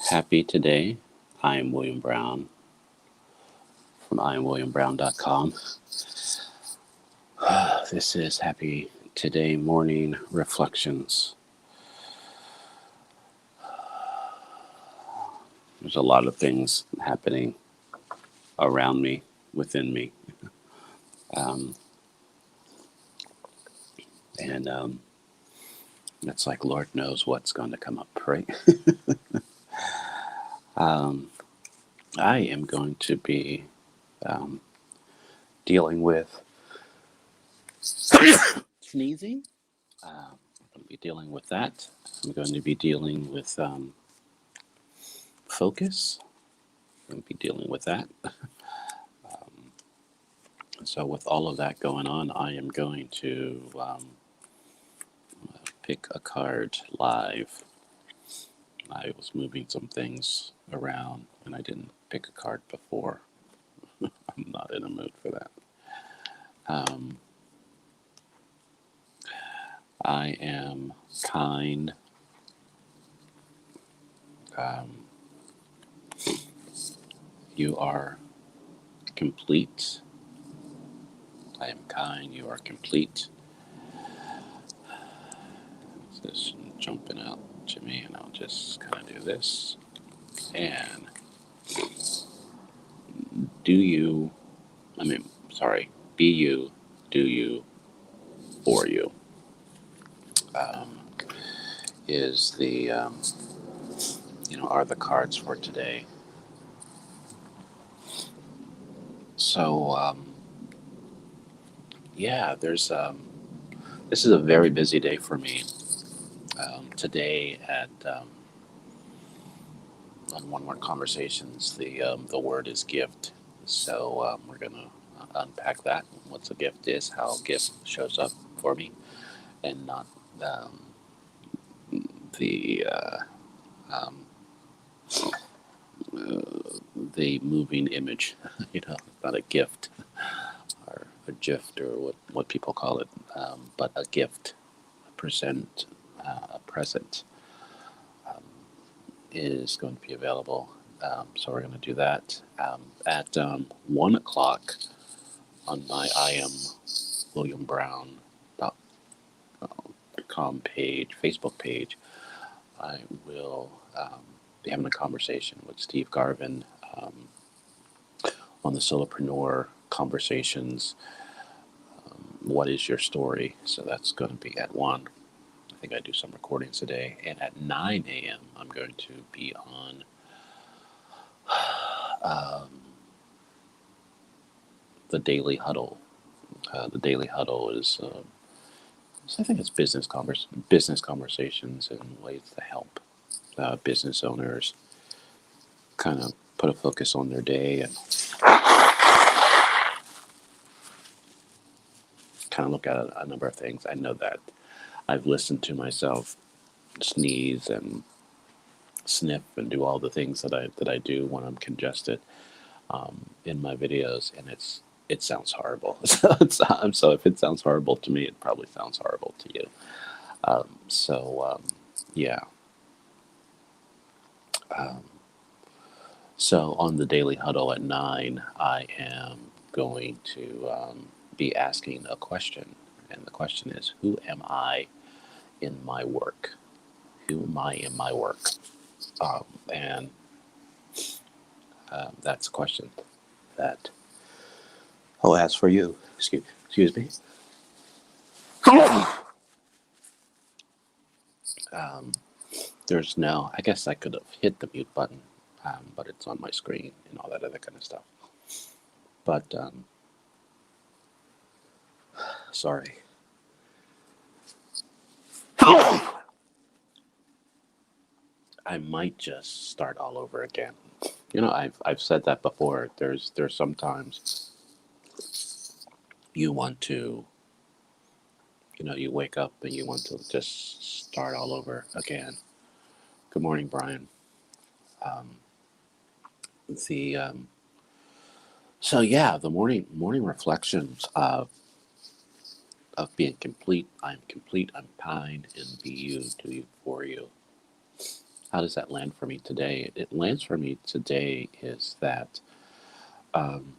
Happy today. I am William Brown from IamWilliamBrown.com. This is Happy Today Morning Reflections. There's a lot of things happening around me, within me. Um, and it's like Lord knows what's going to come up, right? um, I am going to be um, dealing with sneezing. I'm going to be dealing with that. I'm going to be dealing with focus. I'm going to be dealing with that. So with all of that going on, I am going to pick a card live. I was moving some things around and I didn't pick a card before. I'm not in a mood for that. Um, I am kind. Um, you are complete. I am kind. You are complete. Just jumping out to me, and I'll just kind of do this. And do you, be you, do you, for you, um, is are the cards for today. So, this is a very busy day for me. Today on One More Conversations, the word is gift. So we're gonna unpack that. What's a gift is, how a gift shows up for me, and not um, the um, the moving image. Not a gift or a gift or what people call it, but a gift, a present um, is going to be available. So we're going to do that at 1 o'clock on my I am William Brown .com page, Facebook page. I will be having a conversation with Steve Garvin on the Solopreneur Conversations. What is your story? So that's going to be at 1. I think I do some recordings today. And at 9 a.m., I'm going to be on the Daily Huddle. The Daily Huddle is, I think it's business conversations and ways to help business owners kind of put a focus on their day and kind of look at a number of things. I know that I've listened to myself sneeze and sniff and do all the things that I do when I'm congested in my videos, and it sounds horrible. So if it sounds horrible to me, it probably sounds horrible to you. Yeah. Um, so on the Daily Huddle at 9, I am going to be asking a question, and the question is, who am I in my work? Who am I in my work? And that's a question that I'll ask for you. Excuse me. Um, there's no, I guess I could have hit the mute button, but it's on my screen and all that other kind of stuff. But, sorry. I might just start all over again. I've said that before. There's sometimes you want to, you wake up and you want to just start all over again. Good morning, Brian. Um, the So yeah, the morning reflections of being complete. I'm complete. I'm kind, and be you, do you, for you. how does that land for me today? It lands for me today is that um,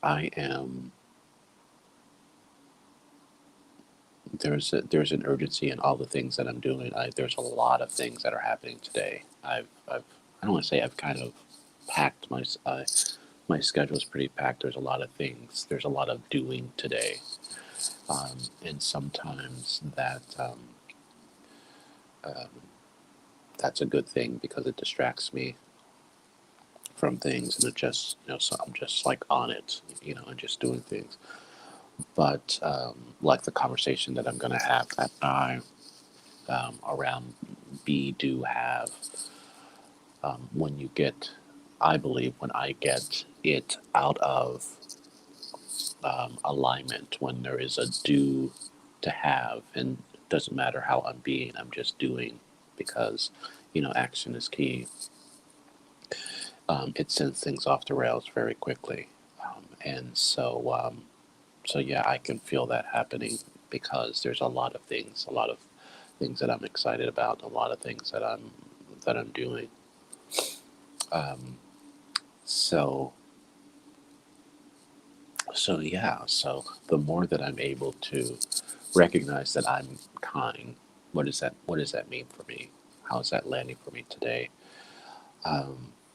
I am there's an urgency in all the things that I'm doing. There's a lot of things that are happening today. I don't want to say I've kind of packed my schedule is pretty packed. There's a lot of things. There's a lot of doing today, and sometimes um, that's a good thing because it distracts me from things, and it just so I'm just like on it, and just doing things. But like the conversation that I'm going to have that I around be do have when you get, I believe, when I get it out of alignment, when there is a do to have, and it doesn't matter how I'm being, I'm just doing because, action is key. It sends things off the rails very quickly. And so yeah, I can feel that happening because there's a lot of things that I'm excited about, a lot of things that I'm doing. Um, so so the more that I'm able to recognize that I'm kind, what does that mean for me? How is that landing for me today?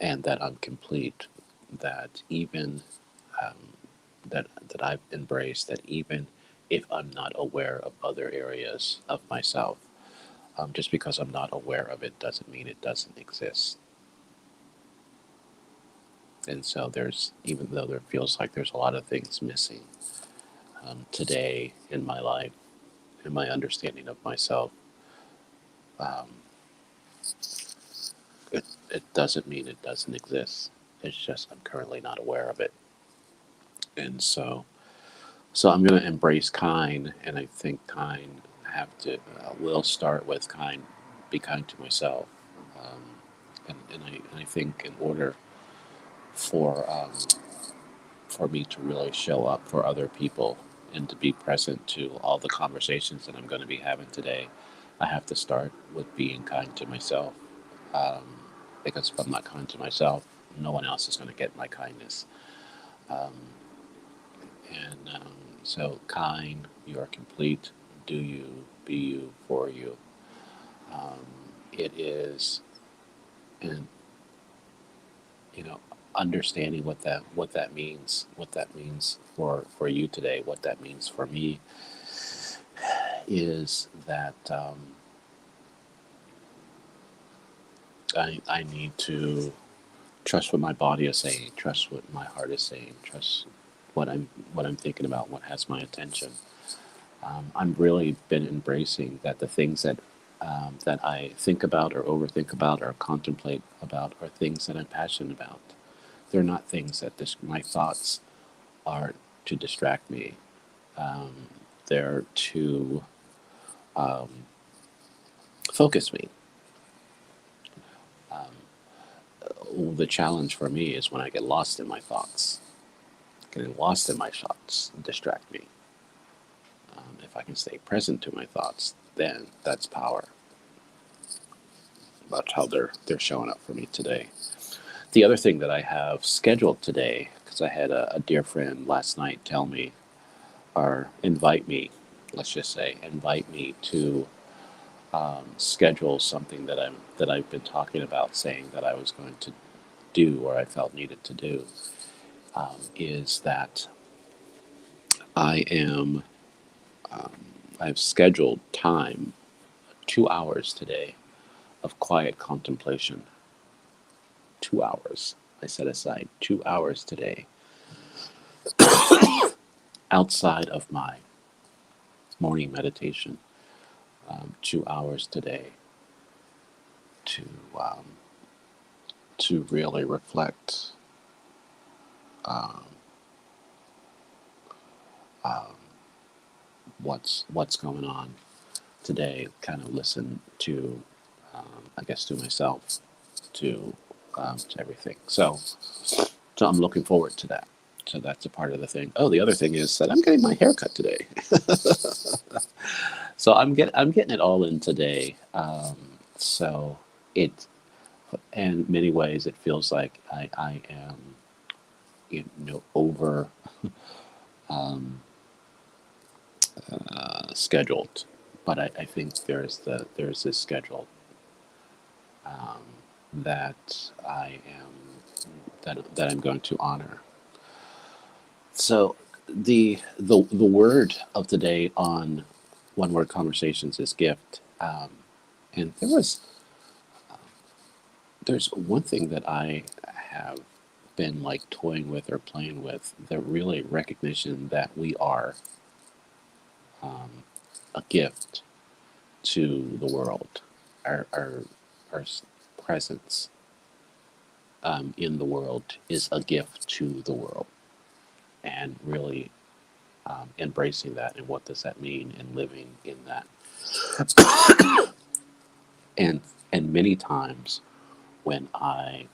And that I'm complete, that even um, that I've embraced, that even if I'm not aware of other areas of myself, just because I'm not aware of it doesn't mean it doesn't exist. And so even though there feels like there's a lot of things missing today in my life, in my understanding of myself, um, it doesn't mean it doesn't exist. It's just I'm currently not aware of it. And so I'm going to embrace kind, and I think kind will start with kind, be kind to myself, um, and I think in order for for me to really show up for other people and to be present to all the conversations that I'm going to be having today, I have to start with being kind to myself. Um, because if I'm not kind to myself, no one else is going to get my kindness. Um, and so, kind, you are complete. Do you, be you, for you. Um, it is, and understanding what that means for you today, what that means for me, is that I need to trust what my body is saying, trust what my heart is saying, trust what I'm thinking about, what has my attention. I've really been embracing that the things that I think about or overthink about or contemplate about are things that I'm passionate about. They're not things that my thoughts are to distract me. Um, they're to um, focus me. The challenge for me is when I get lost in my thoughts. Getting lost in my thoughts distract me. If I can stay present to my thoughts, then that's power. That's how they're showing up for me today. The other thing that I have scheduled today, because I had a dear friend last night tell me or invite me, let's just say, invite me to schedule something that I've been talking about, saying that I was going to do or I felt needed to do, is that I am I've scheduled time, 2 hours today of quiet contemplation. 2 hours. I set aside 2 hours today outside of my morning meditation. 2 hours today to um, to really reflect um, um, what's going on today. Kind of listen to, I guess, to myself, to everything. So I'm looking forward to that. So that's a part of the thing. Oh, the other thing is that I'm getting my hair cut today. So I'm getting it all in today. So it, in many ways, it feels like I am, over um, scheduled, but I think there's this schedule um, that I am that I'm going to honor. So the word of the day on One Word Conversations is gift, and there's one thing that I have been like toying with or playing with, the really recognition that we are um, a gift to the world. Our presence in the world is a gift to the world, and really embracing that, and what does that mean, and living in that. and and many times when I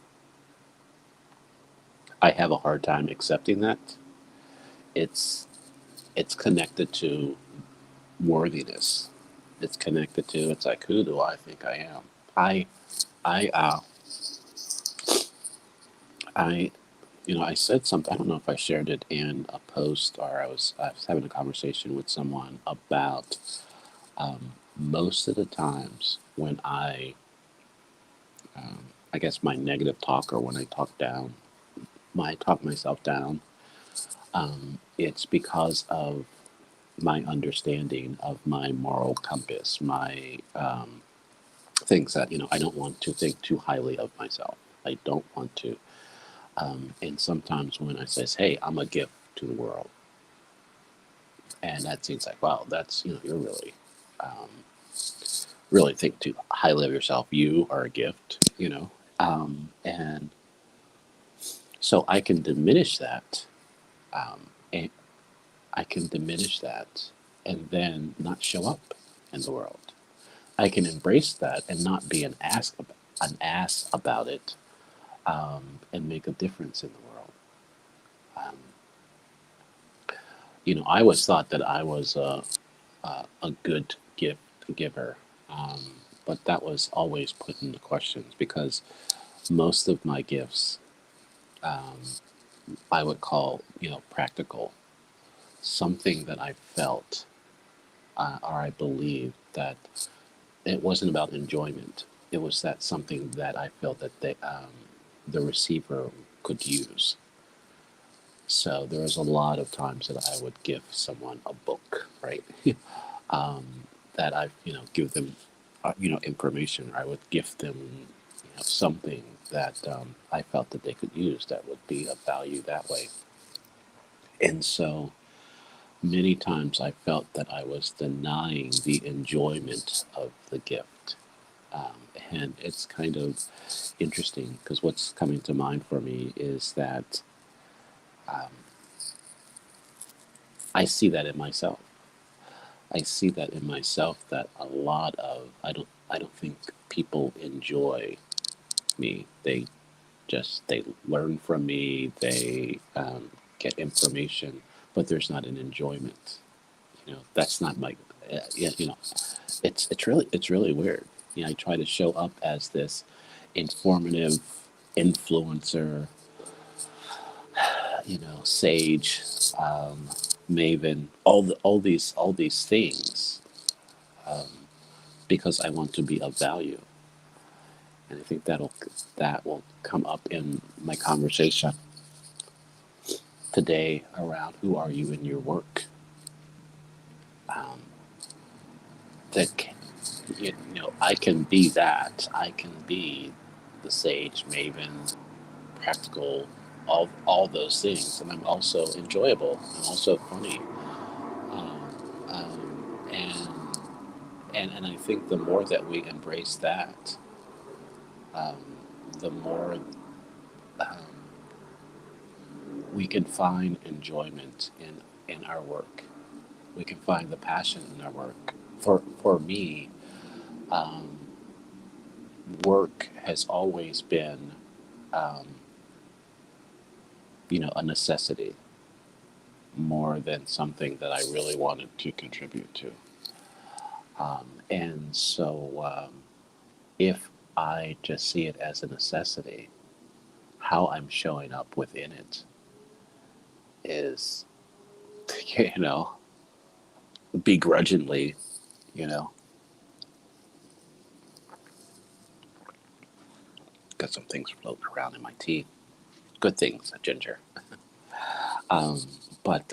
have a hard time accepting that, it's it's connected to worthiness. It's connected to, it's like, who do I think I am? I I I I said something. I don't know if I shared it in a post, or I was having a conversation with someone about most of the times when I guess my negative talk, or when I talk down, I talk myself down. It's because of my understanding of my moral compass, my things that I don't want to think too highly of myself. I don't want to. And sometimes when I says, "Hey, I'm a gift to the world," and that seems like, wow, that's you're um, really think too highly of yourself. You are a gift. And so I can diminish that, and I can diminish that, and then not show up in the world. I can embrace that and not be an ass about it, and make a difference in the world. Um, I always thought that I was a good gift giver, but that was always put into questions, because most of my gifts, um, I would call practical, something that I felt, or I believed that it wasn't about enjoyment. It was that something that I felt that the receiver could use. So there was a lot of times that I would give someone a book, right? um, that I, give them, information. Or I would gift them, something that I felt that they could use, that would be of value that way. And so many times I felt that I was denying the enjoyment of the gift. And it's kind of interesting, because what's coming to mind for me is that um, I see that in myself. I see that in myself, that a lot of I don't think people enjoy me. They learn from me. They get information, but there's not an enjoyment. That's not my. Yeah, it's really weird. I try to show up as this informative influencer, sage, maven, all these things, um, because I want to be of value. And I think that will come up in my conversation today around who are you in your work. Um, that I can be that. I can be the sage, maven, practical, all those things, and I'm also enjoyable. I'm also funny. And I think the more that we embrace that, um, the more um, we can find enjoyment in our work. We can find the passion in our work. For me, um, work has always been, um, a necessity, more than something that I really wanted to contribute to. And so, if I just see it as a necessity. How I'm showing up within it is, you know, begrudgingly, you know, got some things floating around in my tea. Good things, ginger. Um, but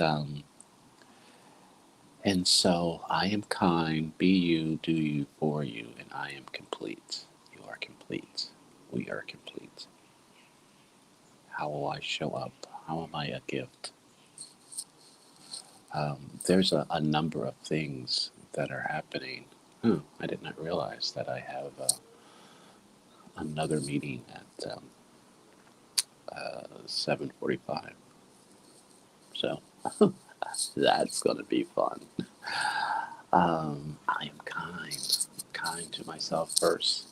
and so I am kind, be you, do you, for you, and I am complete. You are complete. We are complete. How will I show up? How am I a gift? There's a number of things that are happening. I did not realize that I have another meeting at 7:45. So that's going to be fun. I am kind to myself first.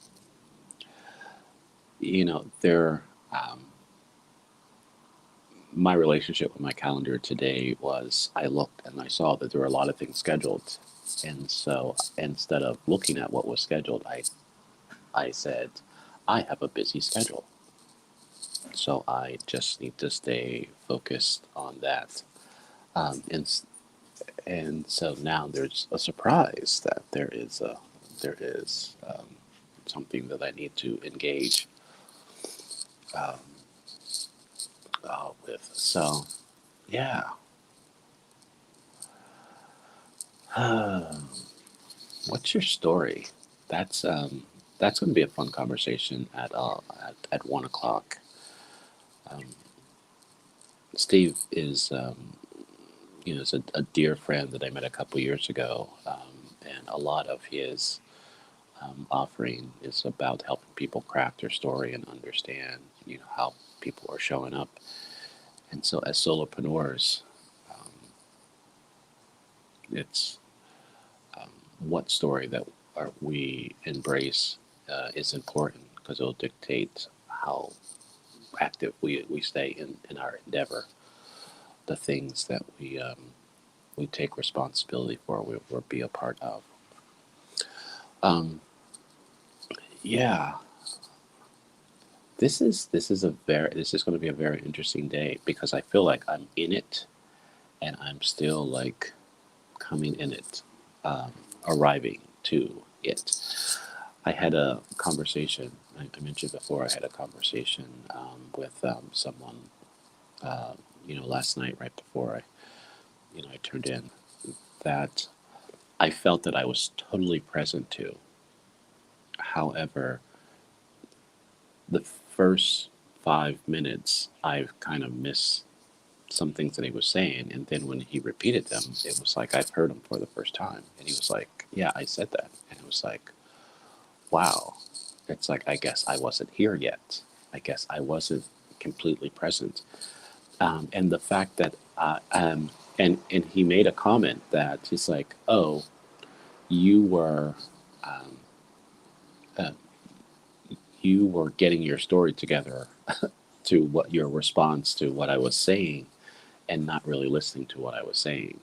You know, my relationship with my calendar today was I looked and I saw that there were a lot of things scheduled. And so instead of looking at what was scheduled, I said, I have a busy schedule. So I just need to stay focused on that. Um, and and so now there's a surprise that there is something that I need to engage um, with. So yeah, what's your story? That's um, that's going to be a fun conversation at 1 o'clock. Um, Steve is is a dear friend that I met a couple years ago, and a lot of his offering is about helping people craft their story and understand, how people are showing up. And so, as solopreneurs, um, it's um, what story that we embrace is important because it'll dictate how active we stay in our endeavor, the things that we take responsibility for, we'll be a part of. Um, yeah, this is going to be a very interesting day because I feel like I'm in it and I'm still like coming in it, um, arriving to it. I had a conversation. I mentioned before. I had a conversation with someone, uh, last night right before I turned in, that I felt that I was totally present to. However, the first 5 minutes, I kind of missed some things that he was saying, and then when he repeated them, it was like I've heard them for the first time, and he was like, "Yeah, I said that," and it was like, "Wow." It's like I guess I wasn't here yet. I guess I wasn't completely present, and the fact that and he made a comment that he's like, "Oh, you were." Um, uh, you were getting your story together to what your response to what I was saying and not really listening to what I was saying.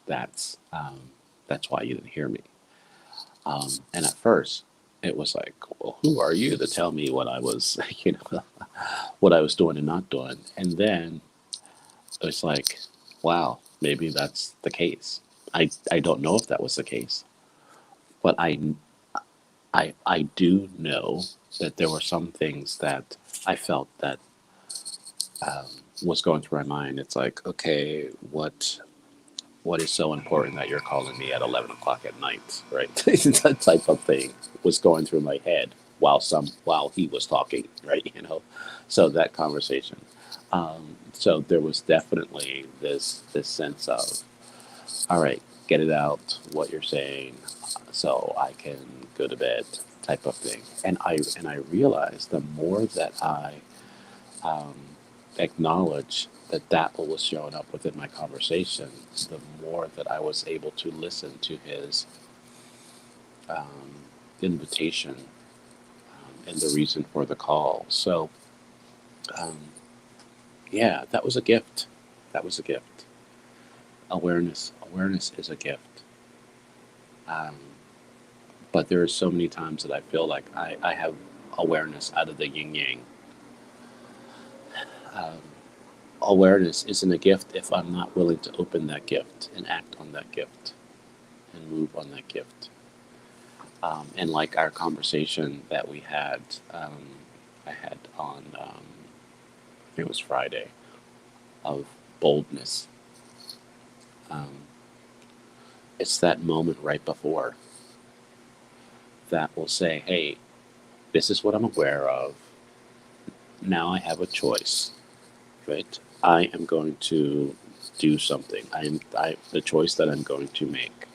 That's um, that's why you didn't hear me. And at first, it was like, well, who are you to tell me what I was, what I was doing and not doing? And then it's like, wow, maybe that's the case. I don't know if that was the case, but I do know that there were some things that I felt that um, was going through my mind. It's like, okay, what is so important that you're calling me at 11 o'clock at night, right? That type of thing was going through my head while he was talking, right? So that conversation. So there was definitely this sense of, all right, get it out what you're saying, so I can go to bed, type of thing. And I realized the more that I um, acknowledge that what was showing up within my conversation, the more that I was able to listen to his um, invitation, and the reason for the call. So, um, yeah, that was a gift. That was a gift. Awareness is a gift. Um, but there are so many times that I feel like I have awareness out of the yin yang. Um, Awareness isn't a gift if I'm not willing to open that gift and act on that gift and move on that gift. And like our conversation that we had, I had on, I think it was Friday, of boldness. Um, it's that moment right before that will say, hey, this is what I'm aware of. Now I have a choice, right? I am going to do something. The choice that I'm going to make.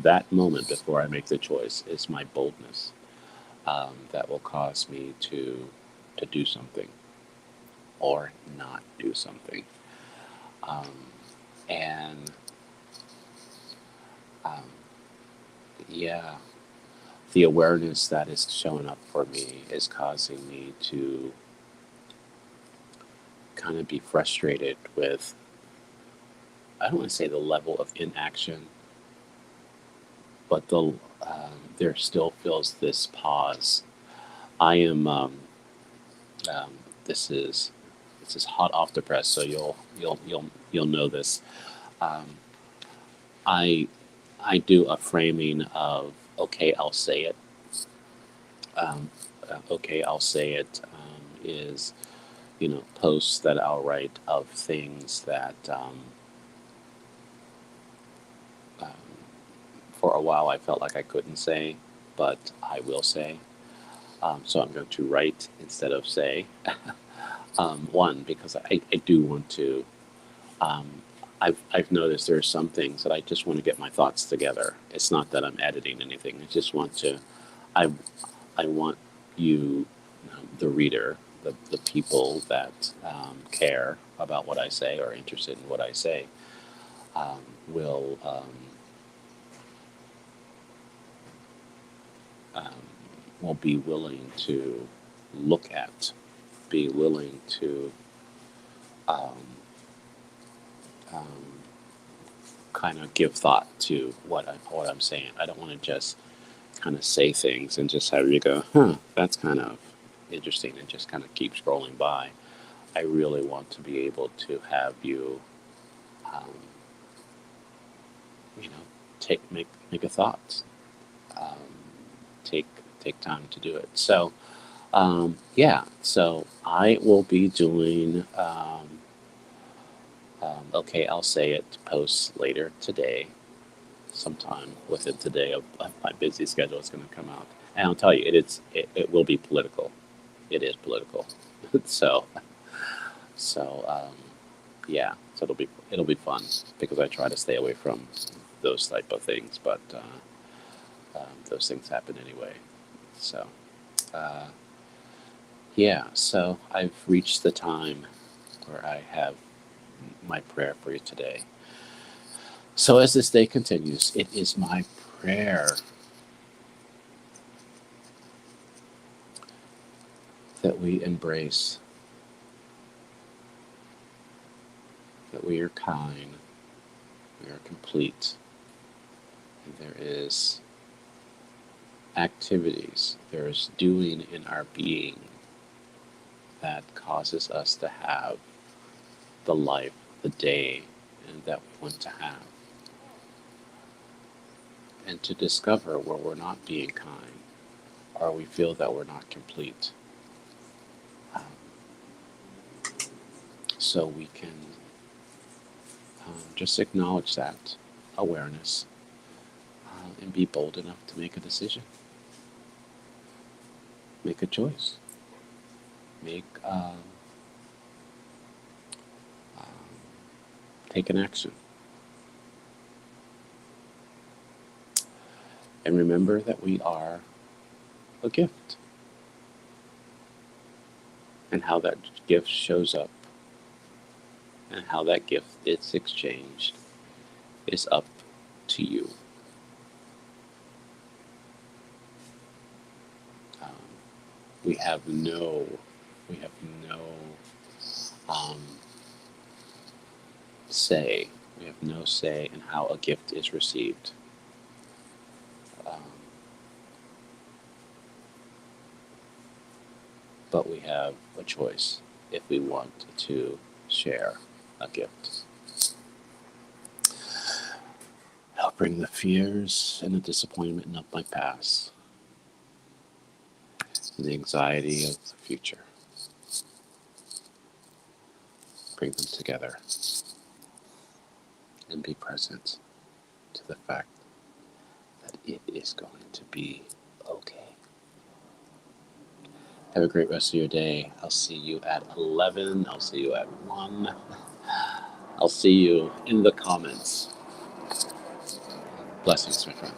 That moment before I make the choice is my boldness, that will cause me to do something or not do something. Um, and um, yeah, the awareness that is showing up for me is causing me to kind of be frustrated with, I don't want to say the level of inaction, but there still feels this pause. I am um, this is hot off the press, so you'll know this. Um, I I do a framing of okay, I'll say it. Okay, I'll say it is, posts that I'll write of things that um, for a while I felt like I couldn't say, but I will say. So I'm going to write instead of say. One, because I do want to. Um, I've noticed there are some things that I just want to get my thoughts together. It's not that I'm editing anything. I just want to. I I want you, the reader, the people that care about what I say or interested in what I say, um, will um, will be willing to look at, be willing to um, um, kind of give thought to what I'm saying. I don't want to just kind of say things and just have you go, huh, that's kind of interesting, and just kind of keep scrolling by. I really want to be able to have you, um, you know, make a thought, um, take take time to do it. So yeah, so I will be doing. Okay, I'll say it. Posts later today, sometime within today of my busy schedule. It's going to come out, and I'll tell you, it will be political. It is political, so yeah, so it'll be fun because I try to stay away from those type of things, but those things happen anyway. So uh, yeah, so I've reached the time where I have my prayer for you today. So as this day continues, it is my prayer that we embrace, that we are kind, we are complete, and there is activities, there is doing in our being that causes us to have the life, the day, and that we want to have. And to discover where we're not being kind, or we feel that we're not complete. Um, so we can just acknowledge that awareness and be bold enough to make a decision, make a choice, um, take an action. And remember that we are a gift. And how that gift shows up and how that gift is exchanged is up to you. Um, we have no, we have no um, say. We have no say in how a gift is received. Um, but we have a choice if we want to share a gift. Help bring the fears and the disappointment of my past and the anxiety of the future. Bring them together and be present to the fact that it is going to be okay. Have a great rest of your day. I'll see you at 11. I'll see you at 1. I'll see you in the comments. Blessings, my friend.